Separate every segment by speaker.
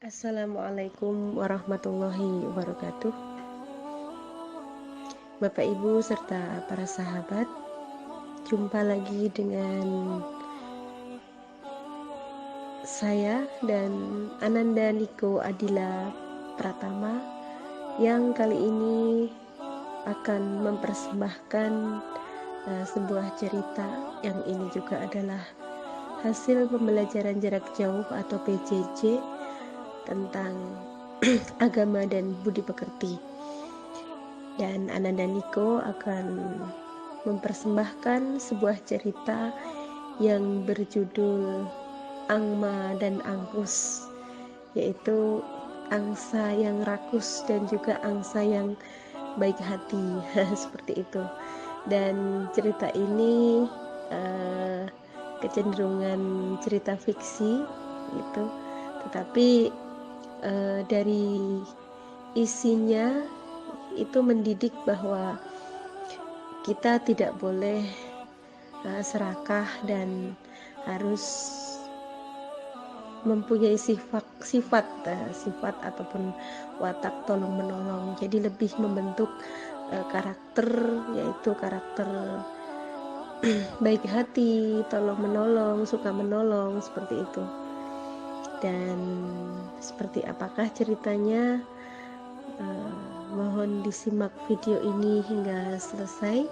Speaker 1: Assalamualaikum warahmatullahi wabarakatuh. Bapak Ibu serta para sahabat, jumpa lagi dengan saya dan Ananda Niko Adila Pratama yang kali ini akan mempersembahkan sebuah cerita yang ini juga adalah hasil pembelajaran jarak jauh atau PJJ tentang agama dan budi pekerti. Dan Ananda Niko akan mempersembahkan sebuah cerita yang berjudul Angma dan Angkus, yaitu angsa yang rakus dan juga angsa yang baik hati. Seperti itu. Dan cerita ini kecenderungan cerita fiksi gitu, tetapi dari isinya itu mendidik bahwa kita tidak boleh serakah dan harus mempunyai sifat ataupun watak tolong menolong. Jadi lebih membentuk karakter, yaitu karakter baik hati, tolong menolong, suka menolong, seperti itu. Dan seperti apakah ceritanya, mohon disimak video ini hingga selesai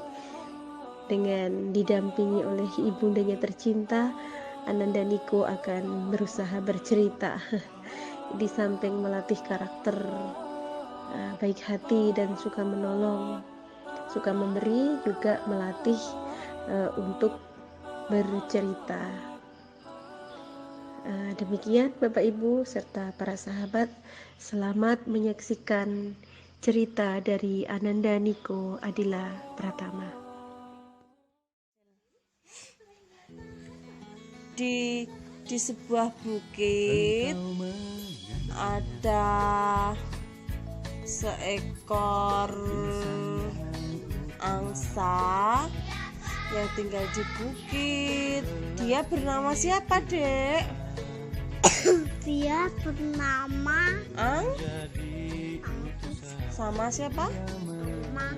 Speaker 1: dengan didampingi oleh ibundanya tercinta. Ananda Niko akan berusaha bercerita di samping melatih karakter baik hati dan suka menolong, suka memberi, juga melatih untuk bercerita. Demikian Bapak Ibu serta para sahabat, selamat menyaksikan cerita dari Ananda Niko Adila Pratama.
Speaker 2: Di sebuah bukit ada seekor angsa yang tinggal di bukit. Dia bernama siapa, Dek?
Speaker 3: Dia bernama
Speaker 2: sama siapa?
Speaker 3: Angma.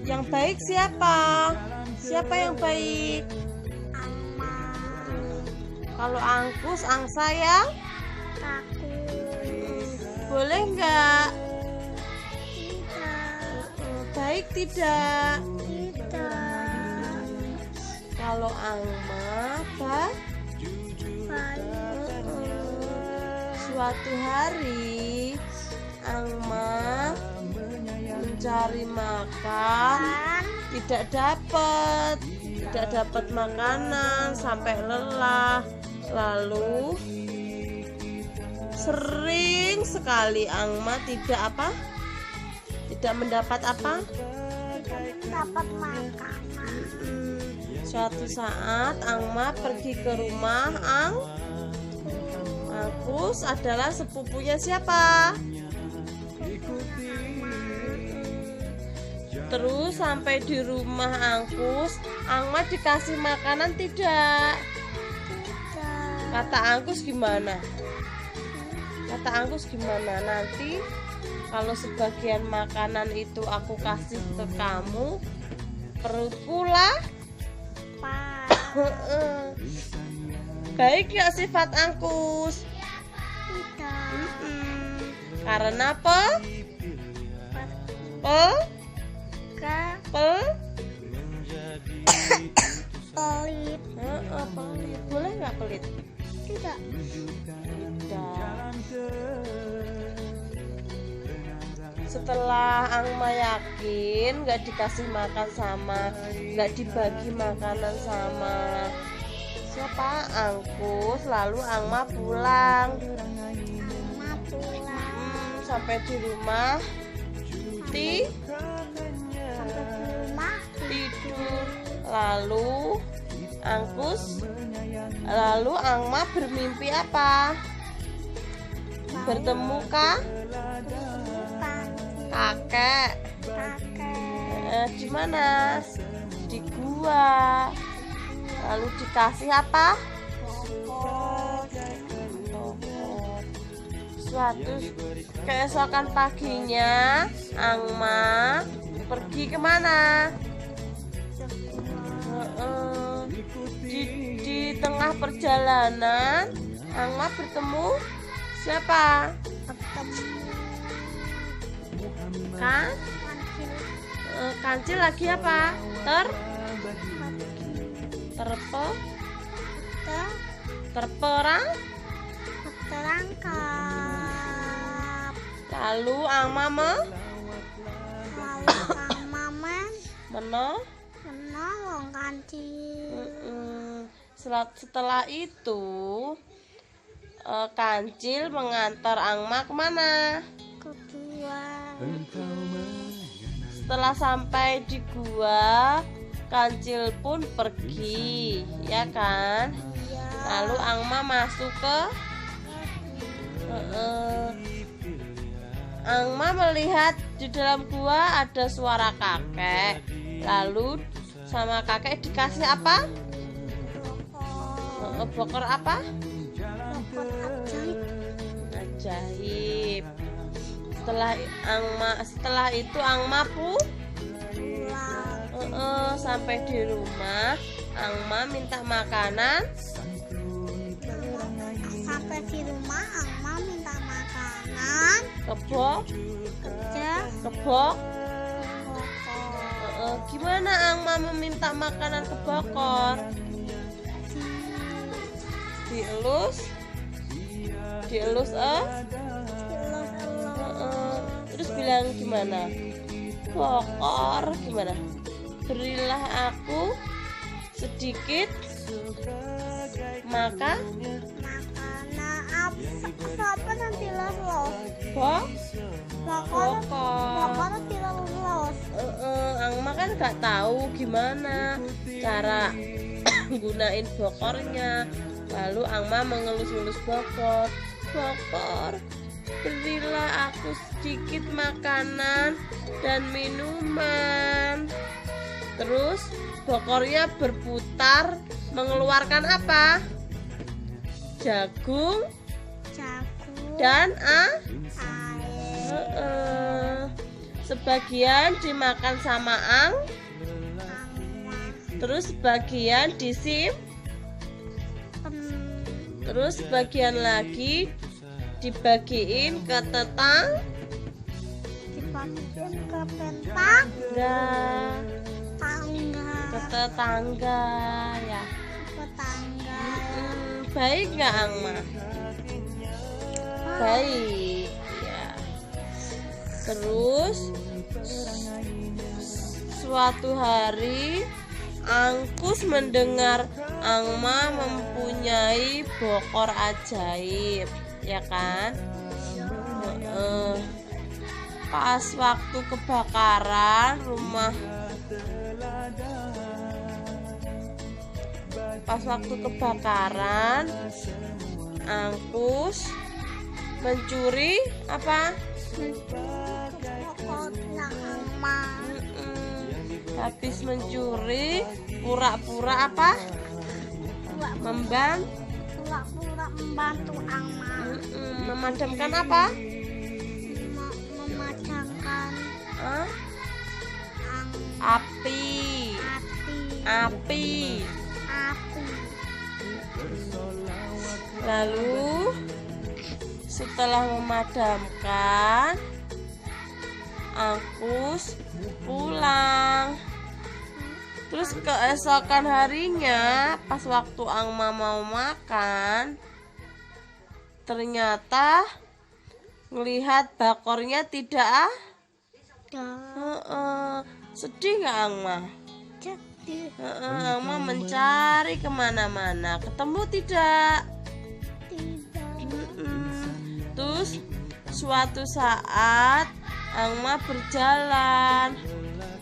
Speaker 2: Yang baik siapa? Siapa yang baik?
Speaker 3: Angma.
Speaker 2: Kalau Angkus, angsa yang
Speaker 3: Rakus.
Speaker 2: boleh nggak?
Speaker 3: Tidak.
Speaker 2: Baik tidak?
Speaker 3: Tidak.
Speaker 2: Kalau Angma,
Speaker 3: Baik.
Speaker 2: suatu hari Angma mencari makan, tidak dapat makanan sampai lelah. Lalu sering sekali Angma tidak mendapat
Speaker 3: Dapat makanan.
Speaker 2: Suatu saat Angma pergi ke rumah Angkus. Adalah sepupunya siapa? Terus sampai di rumah Angkus, Angma dikasih makanan tidak? Kata Angkus gimana? Nanti kalau sebagian makanan itu aku kasih ke kamu, perutku lah. Baik ya sifat Angkus?
Speaker 3: Tidak.
Speaker 2: Karena apa?
Speaker 3: Pelit.
Speaker 2: Pelit. Boleh nggak pelit?
Speaker 3: Tidak.
Speaker 2: Setelah Angma yakin nggak dikasih makan nggak dibagi makanan sama siapa? Angkus. Lalu Angma pulang. Sampai di rumah tidur. Lalu Angma bermimpi apa? Bertemu kakek. Di mana? Di gua. Lalu dikasih apa? Suatu keesokan paginya, Angma pergi kemana? Di tengah perjalanan, Angma bertemu siapa?
Speaker 3: Ketemu
Speaker 2: Kan?
Speaker 3: kancil.
Speaker 2: Kancil lagi apa? Terperang.
Speaker 3: Terangkap.
Speaker 2: Lalu Angma
Speaker 3: Lalu sama menolong kancil.
Speaker 2: Setelah itu Kancil mengantar Angma kemana?
Speaker 3: Kedua.
Speaker 2: Setelah sampai di gua, Kancil pun pergi, ya kan?
Speaker 3: Iya.
Speaker 2: Lalu Angma masuk ke Angma melihat di dalam gua ada suara kakek. Lalu sama kakek dikasih apa? Bokor apa?
Speaker 3: Bokor ajaib.
Speaker 2: Ajaib. Setelah itu Angma
Speaker 3: Pulang.
Speaker 2: sampai di rumah, Angma minta makanan.
Speaker 3: Sampai di rumah, Angma minta makanan.
Speaker 2: Kebok.
Speaker 3: Bokor.
Speaker 2: Gimana Angma meminta makanan ke Bokor? Dielus. Terus bilang gimana? Bokor gimana? Berilah aku sedikit makanan apa nanti los. Bokor.
Speaker 3: nanti los.
Speaker 2: Angma kan gak tahu gimana cara gunain bokornya. Lalu Angma mengelus-elus Bokor. Bokor, berilah aku sedikit makanan dan minuman. Terus bokornya berputar mengeluarkan apa? Jagung dan
Speaker 3: air.
Speaker 2: Sebagian dimakan sama terus sebagian terus sebagian lagi dibagiin ke
Speaker 3: Dibagiin ke
Speaker 2: tetangga ya. Baik nggak Angma? Baik ya. Terus suatu hari Angkus mendengar Angma mempunyai bokor ajaib, ya kan? Pas waktu kebakaran Angkus mencuri apa?
Speaker 3: Bokornya Angma.
Speaker 2: Habis mencuri, pura-pura apa?
Speaker 3: Pura-pura membantu Angma.
Speaker 2: Memadamkan apa?
Speaker 3: Memadamkan
Speaker 2: api. Lalu setelah memadamkan, Angkus pulang. Terus keesokan harinya, pas waktu Angma mau makan, ternyata ngelihat bokornya tidak sedih nggak Angma?
Speaker 3: Sedih.
Speaker 2: Angma mencari kemana-mana, ketemu tidak? Terus suatu saat Angma berjalan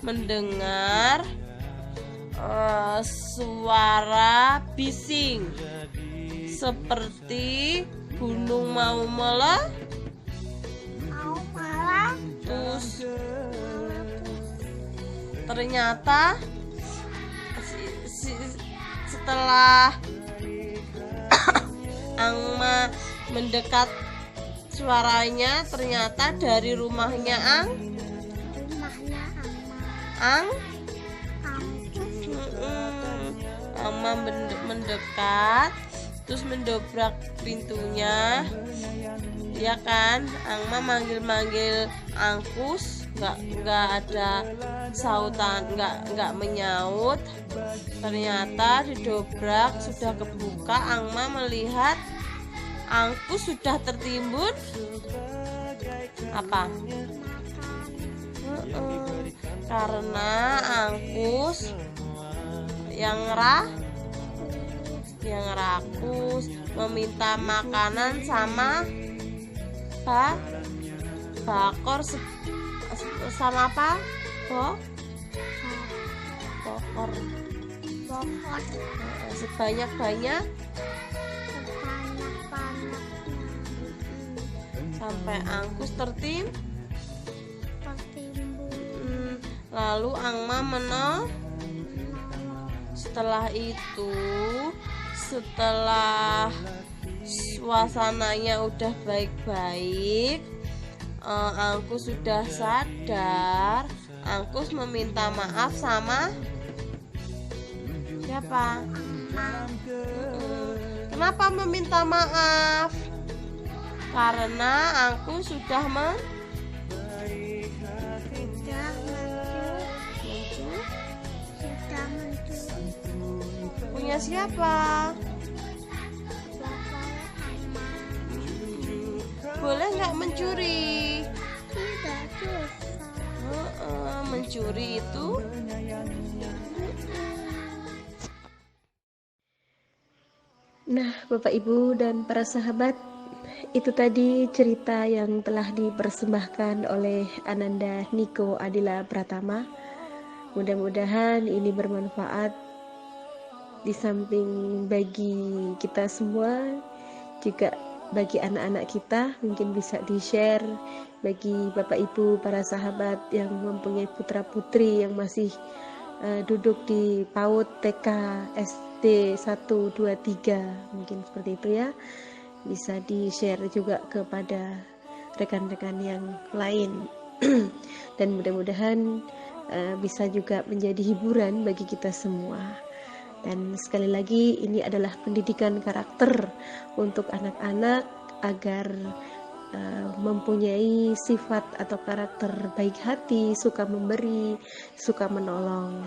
Speaker 2: mendengar suara bising seperti gunung mau meletus. Terus ternyata setelah Angma mendekat suaranya ternyata dari rumahnya
Speaker 3: Rumahnya
Speaker 2: Ang.
Speaker 3: Angkus.
Speaker 2: Ama mendekat, terus mendobrak pintunya, ya kan? Angma manggil-manggil Angkus, nggak ada sautan, nggak menyaut. Ternyata didobrak, sudah kebuka. Angma melihat Angkus sudah tertimbun apa? Karena Angkus yang rakus meminta makanan sama bakor sama apa? Bakor sebanyak-banyak sampai Angkus tertimbun. Lalu Angma setelah itu, setelah suasananya udah baik-baik, Angkus sudah sadar. Angkus meminta maaf sama siapa? Kenapa meminta maaf? Karena Angkus sudah punya siapa? Boleh nggak mencuri?
Speaker 3: Tidak dosa.
Speaker 2: Mencuri itu
Speaker 1: Nah, Bapak Ibu dan para sahabat, itu tadi cerita yang telah dipersembahkan oleh Ananda Niko Adila Pratama. Mudah-mudahan ini bermanfaat di samping bagi kita semua, juga bagi anak-anak kita, mungkin bisa di-share bagi Bapak Ibu, para sahabat yang mempunyai putra-putri yang masih duduk di PAUD, TK, SD 1, 2, 3, mungkin seperti itu ya. Bisa di-share juga kepada rekan-rekan yang lain. Dan mudah-mudahan bisa juga menjadi hiburan bagi kita semua. Dan sekali lagi, ini adalah pendidikan karakter untuk anak-anak agar mempunyai sifat atau karakter baik hati, suka memberi, suka menolong,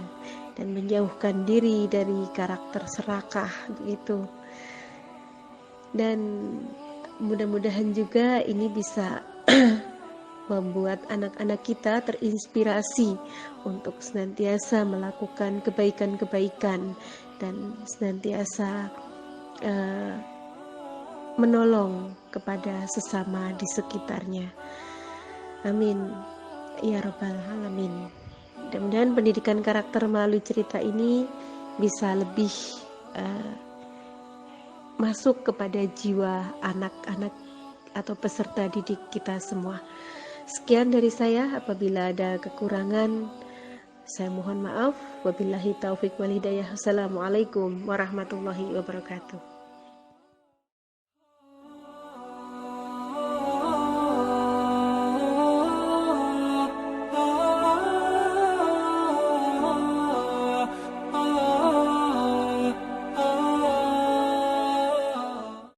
Speaker 1: dan menjauhkan diri dari karakter serakah begitu. Dan mudah-mudahan juga ini bisa membuat anak-anak kita terinspirasi untuk senantiasa melakukan kebaikan-kebaikan dan senantiasa menolong kepada sesama di sekitarnya. Amin ya rabbal alamin. Mudah-mudahan pendidikan karakter melalui cerita ini bisa lebih masuk kepada jiwa anak-anak atau peserta didik kita semua. Sekian dari saya, apabila ada kekurangan saya mohon maaf. Wabillahi taufik wal hidayah. Assalamualaikum warahmatullahi wabarakatuh.